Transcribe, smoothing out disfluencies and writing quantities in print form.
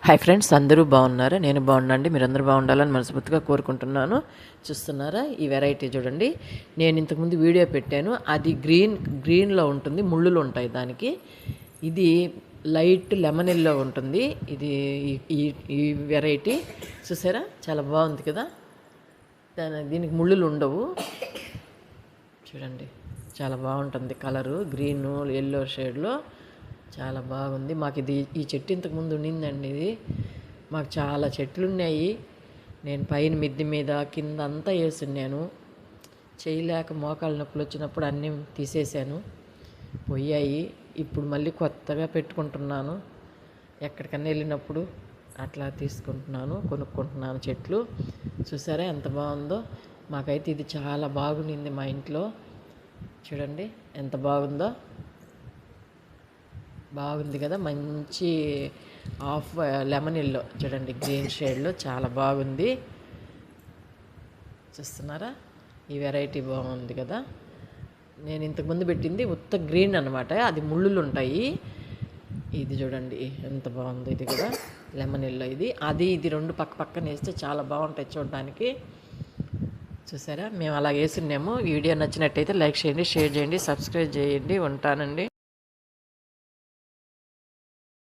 Hi friends, అందరూ బాగున్నారా? నేను బాగున్నాండి. మీరందరూ బాగుండాలని మనస్ఫూర్తిగా కోరుకుంటున్నాను. చూస్తున్నారా ఈ వెరైటీ చూడండి. నేను ఇంతకుముందు వీడియో పెట్టాను, అది గ్రీన్లో ఉంటుంది, ముళ్ళులు ఉంటాయి దానికి. ఇది లైట్ లెమన్ ఎల్లో ఉంటుంది. ఇది ఈ ఈ వెరైటీ చూసారా, చాలా బాగుంది కదా. దీనికి ముళ్ళులు ఉండవు. చూడండి, చాలా బాగుంటుంది కలరు, గ్రీన్ ఎల్లో షేడ్లో చాలా బాగుంది. మాకు ఈ చెట్టు ఇంతకుముందు ఉండిందండి. ఇది మాకు చాలా చెట్లు ఉన్నాయి. నేను పైన మిద్దె మీద కింద అంతా వేసున్నాను. చేయలేక మోకాళ్ళ నొప్పులు వచ్చినప్పుడు అన్నీ తీసేసాను, పోయాయి. ఇప్పుడు మళ్ళీ కొత్తగా పెట్టుకుంటున్నాను. ఎక్కడికన్నా వెళ్ళినప్పుడు అట్లా తీసుకుంటున్నాను, కొనుక్కుంటున్నాను చెట్లు. చూసారా ఎంత బాగుందో. మాకైతే ఇది చాలా బాగుండింది మా ఇంట్లో. చూడండి ఎంత బాగుందో. బాగుంది కదా, మంచి ఆఫ్ లెమన్ ఎల్లో చూడండి, గ్రీన్ షేడ్లో చాలా బాగుంది. చూస్తున్నారా, ఈ వెరైటీ బాగుంది కదా. నేను ఇంతకుముందు పెట్టింది ఉత్త గ్రీన్ అనమాట, అది ముళ్ళులు ఉంటాయి. ఇది చూడండి ఎంత బాగుంది. ఇది కూడా లెమన్ ఎల్లో. ఇది రెండు పక్క పక్కన వేస్తే చాలా బాగుంటాయి చూడడానికి. చూసారా, మేము అలా వేసున్నాము. వీడియో నచ్చినట్టయితే లైక్ చేయండి, షేర్ చేయండి, సబ్స్క్రైబ్ చేయండి. ఉంటానండి.